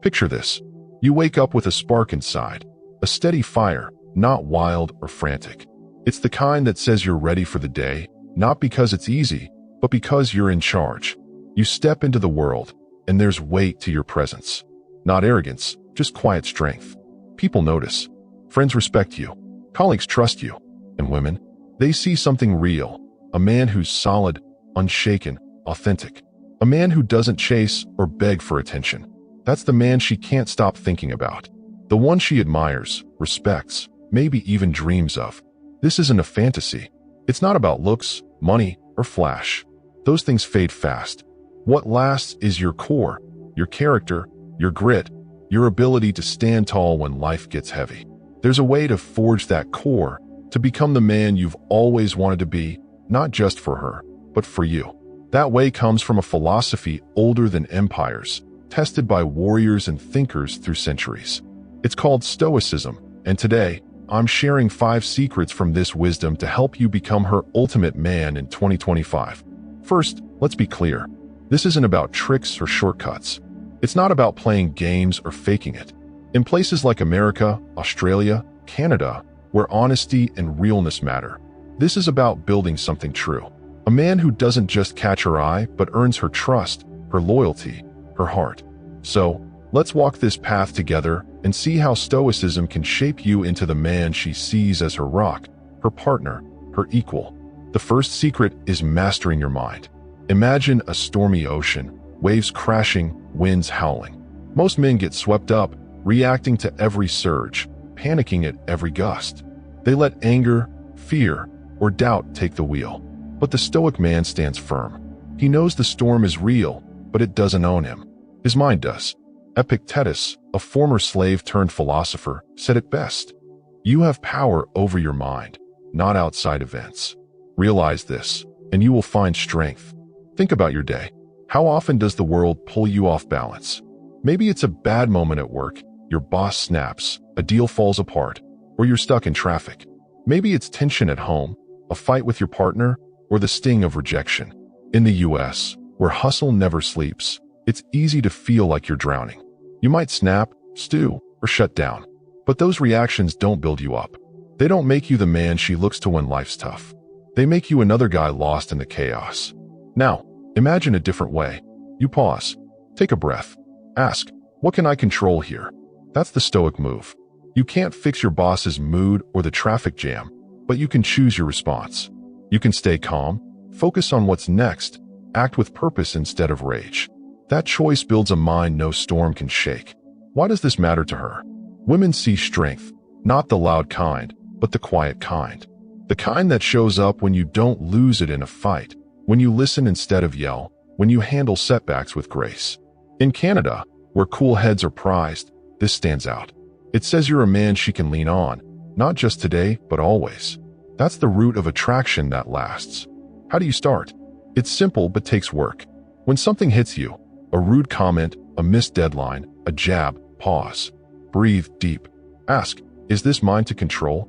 Picture this. You wake up with a spark inside, a steady fire, not wild or frantic. It's the kind that says you're ready for the day, not because it's easy, but because you're in charge. You step into the world, and there's weight to your presence. Not arrogance, just quiet strength. People notice. Friends respect you. Colleagues trust you. And women, they see something real. A man who's solid, unshaken, authentic. A man who doesn't chase or beg for attention. That's the man she can't stop thinking about. The one she admires, respects, maybe even dreams of. This isn't a fantasy. It's not about looks, money, or flash. Those things fade fast. What lasts is your core, your character, your grit, your ability to stand tall when life gets heavy. There's a way to forge that core, to become the man you've always wanted to be, not just for her, but for you. That way comes from a philosophy older than empires, tested by warriors and thinkers through centuries. It's called Stoicism, and today, I'm sharing 5 secrets from this wisdom to help you become her ultimate man in 2025. First, let's be clear. This isn't about tricks or shortcuts. It's not about playing games or faking it. In places like America, Australia, Canada, where honesty and realness matter, this is about building something true. A man who doesn't just catch her eye, but earns her trust, her loyalty, her heart. So, let's walk this path together and see how Stoicism can shape you into the man she sees as her rock, her partner, her equal. The first secret is mastering your mind. Imagine a stormy ocean, waves crashing, winds howling. Most men get swept up, reacting to every surge, panicking at every gust. They let anger, fear, or doubt take the wheel. But the Stoic man stands firm. He knows the storm is real, but it doesn't own him. His mind does. Epictetus, a former slave turned philosopher, said it best. You have power over your mind, not outside events. Realize this, and you will find strength. Think about your day. How often does the world pull you off balance? Maybe it's a bad moment at work, your boss snaps, a deal falls apart, or you're stuck in traffic. Maybe it's tension at home, a fight with your partner, or the sting of rejection. In the US, where hustle never sleeps, it's easy to feel like you're drowning. You might snap, stew, or shut down. But those reactions don't build you up. They don't make you the man she looks to when life's tough. They make you another guy lost in the chaos. Now, imagine a different way. You pause, take a breath, ask, what can I control here? That's the Stoic move. You can't fix your boss's mood or the traffic jam, but you can choose your response. You can stay calm, focus on what's next, act with purpose instead of rage. That choice builds a mind no storm can shake. Why does this matter to her? Women see strength, not the loud kind, but the quiet kind. The kind that shows up when you don't lose it in a fight, when you listen instead of yell, when you handle setbacks with grace. In Canada, where cool heads are prized, this stands out. It says you're a man she can lean on, not just today, but always. That's the root of attraction that lasts. How do you start? It's simple but takes work. When something hits you, a rude comment, a missed deadline, a jab, pause. Breathe deep. Ask, is this mine to control?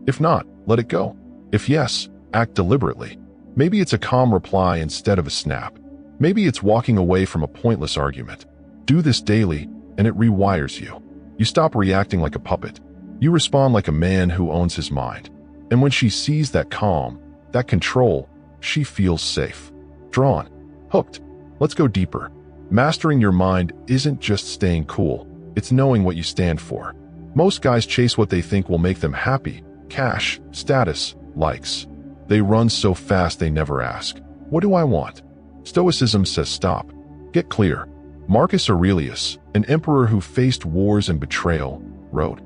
If not, let it go. If yes, act deliberately. Maybe it's a calm reply instead of a snap. Maybe it's walking away from a pointless argument. Do this daily, and it rewires you. You stop reacting like a puppet. You respond like a man who owns his mind. And when she sees that calm, that control, she feels safe. Drawn. Hooked. Let's go deeper. Mastering your mind isn't just staying cool. It's knowing what you stand for. Most guys chase what they think will make them happy. Cash, status, likes. They run so fast they never ask, what do I want? Stoicism says stop. Get clear. Marcus Aurelius, an emperor who faced wars and betrayal, wrote,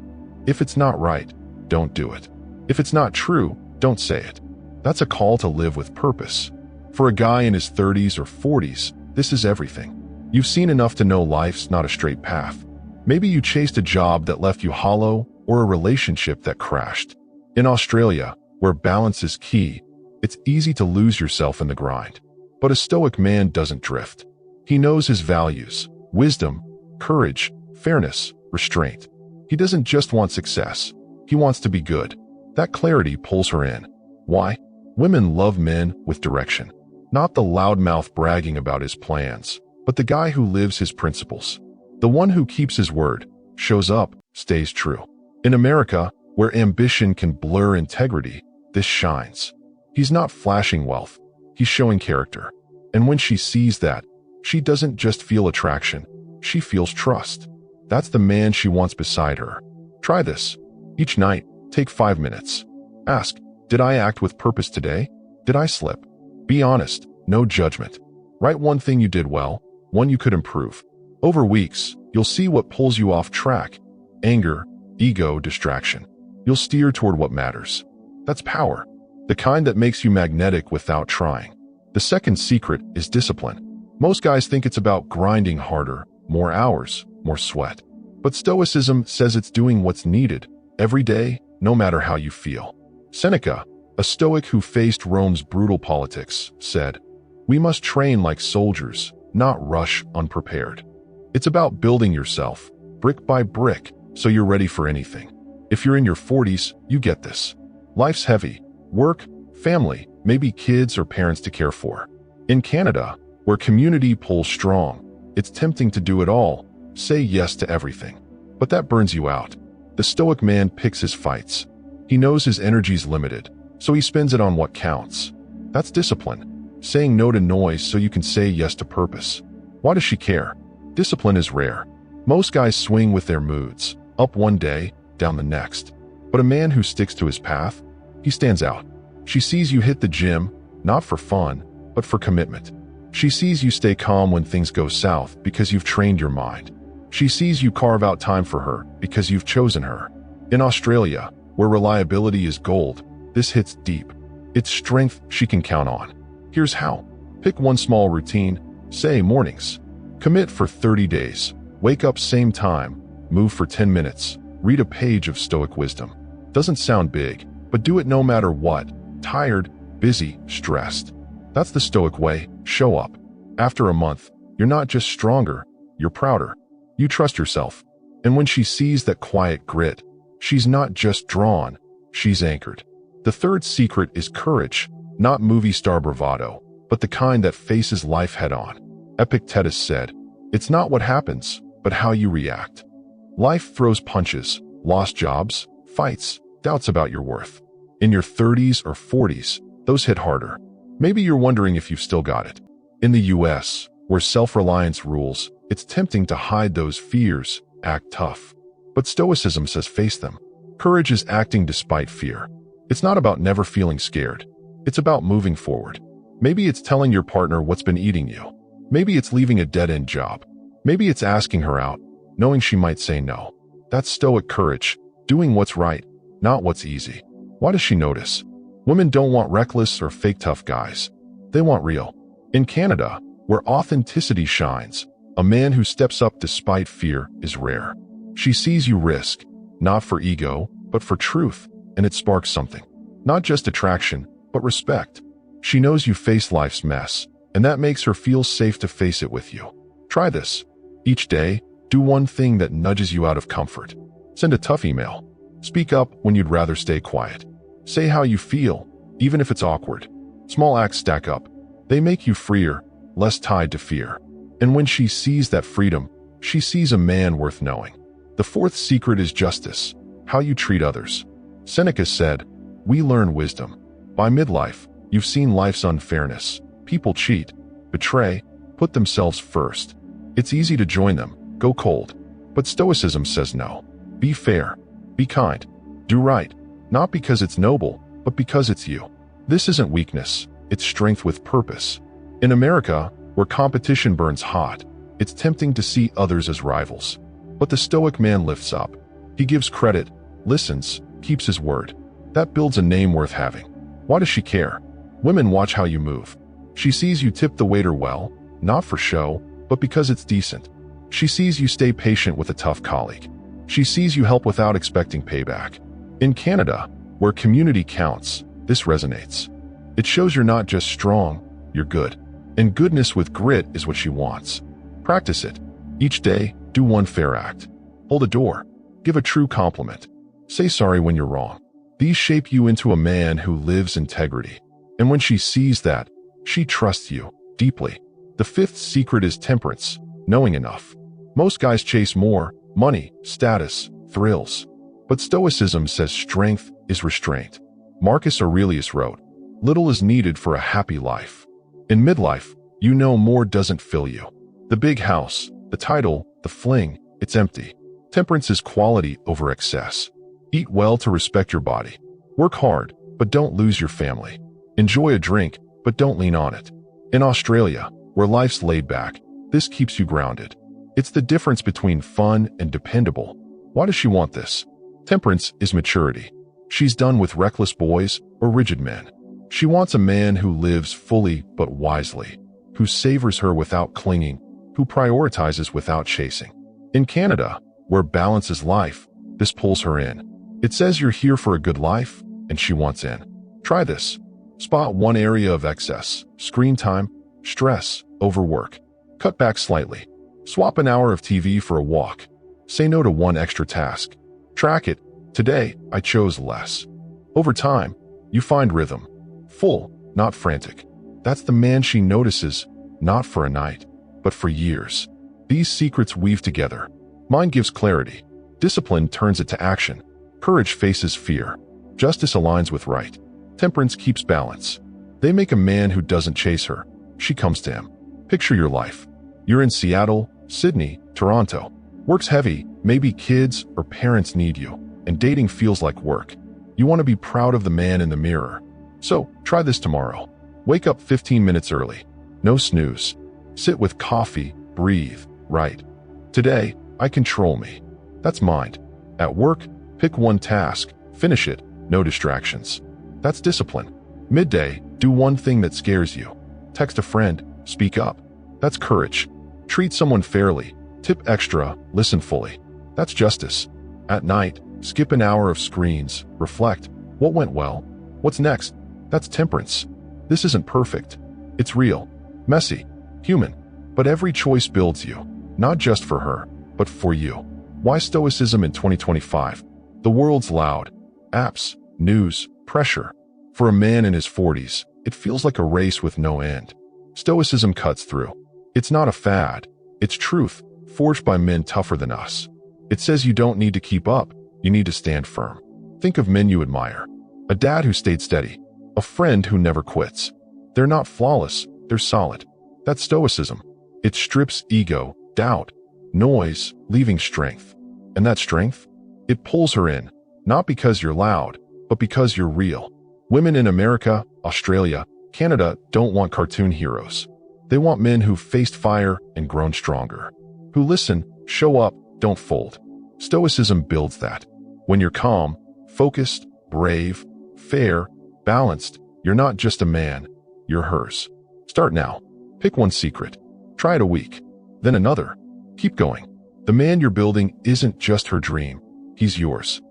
if it's not right, don't do it. If it's not true, don't say it. That's a call to live with purpose. For a guy in his 30s or 40s, this is everything. You've seen enough to know life's not a straight path. Maybe you chased a job that left you hollow or a relationship that crashed. In Australia, where balance is key, it's easy to lose yourself in the grind. But a Stoic man doesn't drift. He knows his values, wisdom, courage, fairness, restraint. He doesn't just want success. He wants to be good. That clarity pulls her in. Why? Women love men with direction. Not the loudmouth bragging about his plans, but the guy who lives his principles. The one who keeps his word, shows up, stays true. In America, where ambition can blur integrity, this shines. He's not flashing wealth, he's showing character. And when she sees that, she doesn't just feel attraction, she feels trust. That's the man she wants beside her. Try this. Each night, take 5 minutes. Ask, did I act with purpose today? Did I slip? Be honest, no judgment. Write one thing you did well, one you could improve. Over weeks, you'll see what pulls you off track. Anger, ego, distraction. You'll steer toward what matters. That's power. The kind that makes you magnetic without trying. The second secret is discipline. Most guys think it's about grinding harder, more hours, more sweat. But Stoicism says it's doing what's needed, every day, no matter how you feel. Seneca, a Stoic who faced Rome's brutal politics, said, "We must train like soldiers, not rush unprepared." It's about building yourself, brick by brick, so you're ready for anything. If you're in your 40s, you get this. Life's heavy. Work, family, maybe kids or parents to care for. In Canada, where community pulls strong, it's tempting to do it all, say yes to everything. But that burns you out. The Stoic man picks his fights. He knows his energy's limited, so he spends it on what counts. That's discipline. Saying no to noise so you can say yes to purpose. Why does she care? Discipline is rare. Most guys swing with their moods, up one day, down the next. But a man who sticks to his path, he stands out. She sees you hit the gym, not for fun, but for commitment. She sees you stay calm when things go south because you've trained your mind. She sees you carve out time for her because you've chosen her. In Australia, where reliability is gold, this hits deep. It's strength she can count on. Here's how. Pick one small routine, say mornings. Commit for 30 days. Wake up same time. Move for 10 minutes. Read a page of Stoic wisdom. Doesn't sound big, but do it no matter what. Tired, busy, stressed. That's the Stoic way. Show up. After a month, you're not just stronger, you're prouder. You trust yourself. And when she sees that quiet grit, she's not just drawn, she's anchored. The third secret is courage, not movie star bravado, but the kind that faces life head on. Epictetus said, "It's not what happens, but how you react." Life throws punches, lost jobs, fights, doubts about your worth. In your 30s or 40s, those hit harder. Maybe you're wondering if you've still got it. In the US, where self-reliance rules, it's tempting to hide those fears, act tough. But Stoicism says face them. Courage is acting despite fear. It's not about never feeling scared. It's about moving forward. Maybe it's telling your partner what's been eating you. Maybe it's leaving a dead-end job. Maybe it's asking her out, knowing she might say no. That's Stoic courage, doing what's right, not what's easy. Why does she notice? Women don't want reckless or fake tough guys. They want real. In Canada, where authenticity shines, a man who steps up despite fear is rare. She sees you risk, not for ego, but for truth, and it sparks something. Not just attraction, but respect. She knows you face life's mess, and that makes her feel safe to face it with you. Try this. Each day, do one thing that nudges you out of comfort. Send a tough email. Speak up when you'd rather stay quiet. Say how you feel, even if it's awkward. Small acts stack up. They make you freer, less tied to fear. And when she sees that freedom, she sees a man worth knowing. The fourth secret is justice, how you treat others. Seneca said, "We learn wisdom. By midlife, you've seen life's unfairness. People cheat, betray, put themselves first. It's easy to join them, go cold. But Stoicism says no. Be fair, be kind, do right, not because it's noble, but because it's you. This isn't weakness, it's strength with purpose. In America, where competition burns hot, it's tempting to see others as rivals. But the Stoic man lifts up. He gives credit, listens, keeps his word. That builds a name worth having. Why does she care? Women watch how you move. She sees you tip the waiter well, not for show, but because it's decent. She sees you stay patient with a tough colleague. She sees you help without expecting payback. In Canada, where community counts, this resonates. It shows you're not just strong, you're good. And goodness with grit is what she wants. Practice it. Each day, do one fair act. Hold a door. Give a true compliment. Say sorry when you're wrong. These shape you into a man who lives integrity. And when she sees that, she trusts you deeply. The fifth secret is temperance, knowing enough. Most guys chase more, money, status, thrills. But Stoicism says strength is restraint. Marcus Aurelius wrote, "Little is needed for a happy life." In midlife, you know more doesn't fill you. The big house, the title, the fling, it's empty. Temperance is quality over excess. Eat well to respect your body. Work hard, but don't lose your family. Enjoy a drink, but don't lean on it. In Australia, where life's laid back, this keeps you grounded. It's the difference between fun and dependable. Why does she want this? Temperance is maturity. She's done with reckless boys or rigid men. She wants a man who lives fully but wisely, who savors her without clinging, who prioritizes without chasing. In Canada, where balance is life, this pulls her in. It says you're here for a good life, and she wants in. Try this. Spot one area of excess: screen time, stress, overwork. Cut back slightly. Swap an hour of TV for a walk. Say no to one extra task. Track it. Today, I chose less. Over time, you find rhythm. Full, not frantic. That's the man she notices, not for a night, but for years. These secrets weave together. Mind gives clarity. Discipline turns it to action. Courage faces fear. Justice aligns with right. Temperance keeps balance. They make a man who doesn't chase her. She comes to him. Picture your life. You're in Seattle, Sydney, Toronto. Work's heavy, maybe kids or parents need you, and dating feels like work. You want to be proud of the man in the mirror. So, try this tomorrow. Wake up 15 minutes early. No snooze. Sit with coffee, breathe, write. Today, I control me. That's mind. At work, pick one task, finish it, no distractions. That's discipline. Midday, do one thing that scares you. Text a friend, speak up. That's courage. Treat someone fairly, tip extra, listen fully. That's justice. At night, skip an hour of screens, reflect. What went well? What's next? That's temperance. This isn't perfect. It's real, messy, human. But every choice builds you, not just for her, but for you. Why Stoicism in 2025? The world's loud. Apps, news, pressure. For a man in his 40s, it feels like a race with no end. Stoicism cuts through. It's not a fad. It's truth, forged by men tougher than us. It says you don't need to keep up, you need to stand firm. Think of men you admire. A dad who stayed steady. A friend who never quits. They're not flawless, they're solid. That's Stoicism. It strips ego, doubt, noise, leaving strength. And that strength? It pulls her in, not because you're loud, but because you're real. Women in America, Australia, Canada don't want cartoon heroes. They want men who've faced fire and grown stronger. Who listen, show up, don't fold. Stoicism builds that. When you're calm, focused, brave, fair, balanced, you're not just a man, you're hers. Start now. Pick one secret. Try it a week. Then another. Keep going. The man you're building isn't just her dream. He's yours.